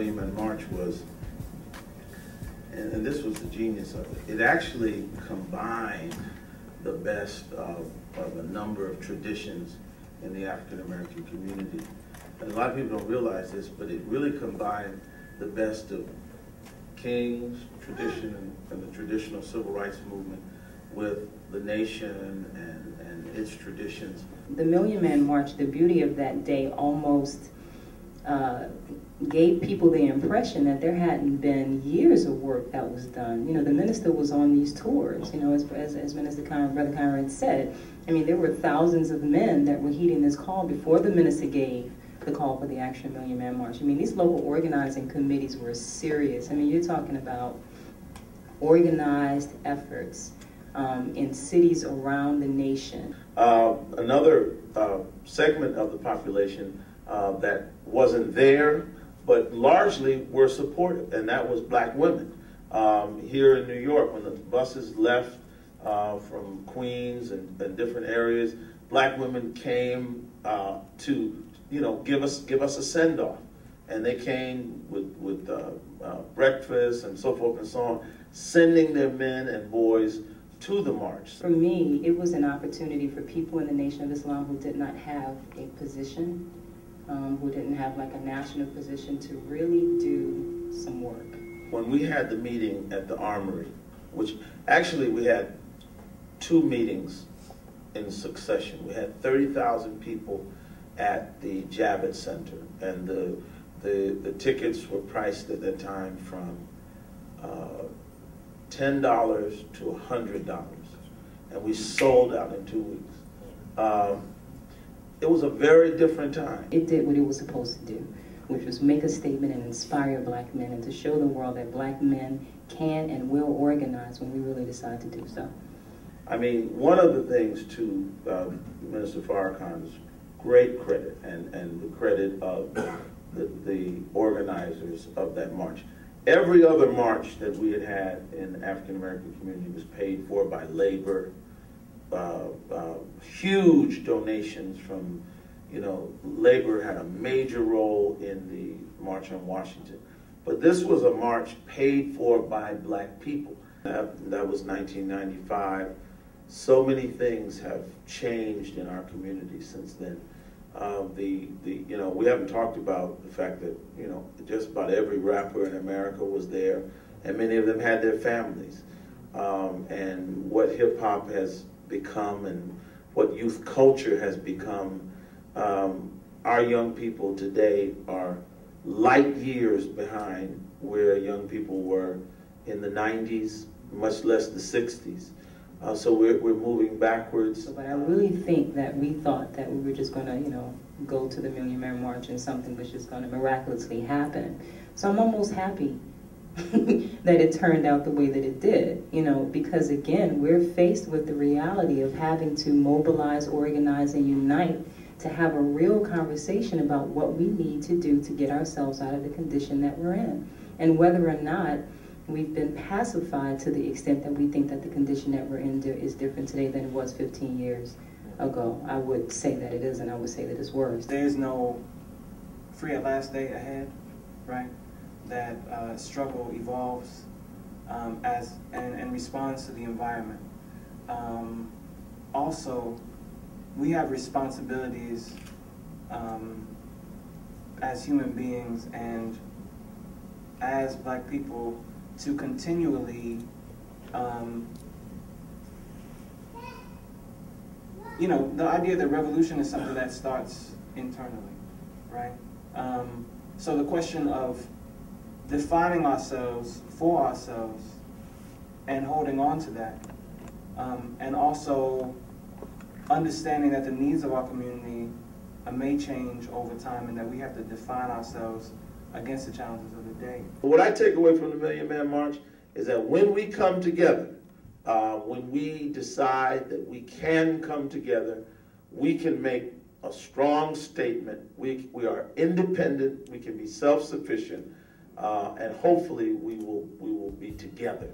Million Man March was, and this was the genius of it, it actually combined the best of a number of traditions in the African American community. And a lot of people don't realize this, but it really combined the best of King's tradition and the traditional civil rights movement with the nation and its traditions. The Million Man March, the beauty of that day almost gave people the impression that there hadn't been years of work that was done. You know, the minister was on these tours, you know, as Minister Brother Conrad said. I mean, there were thousands of men that were heeding this call before the minister gave the call for the Action Million Man March. I mean, these local organizing committees were serious. I mean, you're talking about organized efforts in cities around the nation. Another segment of the population that wasn't there, but largely were supportive, and that was black women. Here in New York, when the buses left from Queens and different areas, black women came to, you know, give us a send-off, and they came with breakfast and so forth and so on, sending their men and boys to the march. For me, it was an opportunity for people in the Nation of Islam who did not have a position, who didn't have like a national position, to really do some work. When we had the meeting at the Armory, which actually we had 2 meetings in succession. We had 30,000 people at the Javits Center, and the tickets were priced at that time from $10 to $100, and we sold out in 2 weeks. It was a very different time. It did what it was supposed to do, which was make a statement and inspire black men, and to show the world that black men can and will organize when we really decide to do so. I mean, one of the things to Minister Farrakhan's great credit, and the credit of the organizers of that march. Every other march that we had in the African American community was paid for by labor. Huge donations from, you know, labor had a major role in the March on Washington. But this was a march paid for by black people. That was 1995. So many things have changed in our community since then. You know, we haven't talked about the fact that, you know, just about every rapper in America was there, and many of them had their families. And what hip hop has become and what youth culture has become, our young people today are light years behind where young people were in the 90s, much less the 60s. So we're moving backwards. But I really think that we thought that we were just going to, you know, go to the Million Man March and something was just going to miraculously happen. So I'm almost happy that it turned out the way that it did, you know, because again, we're faced with the reality of having to mobilize, organize, and unite to have a real conversation about what we need to do to get ourselves out of the condition that we're in, and whether or not we've been pacified to the extent that we think that the condition that we're in is different today than it was 15 years ago. I would say that it isn't. I would say that it's worse. There's no free at last day ahead, right? That struggle evolves and responds to the environment. Also, we have responsibilities as human beings and as black people to continually, you know, the idea that revolution is something that starts internally, right? So the question of defining ourselves for ourselves and holding on to that, and also understanding that the needs of our community may change over time, and that we have to define ourselves against the challenges of the day. What I take away from the Million Man March is that when we come together, when we decide that we can come together, we can make a strong statement. We are independent, we can be self-sufficient, and hopefully we will be together.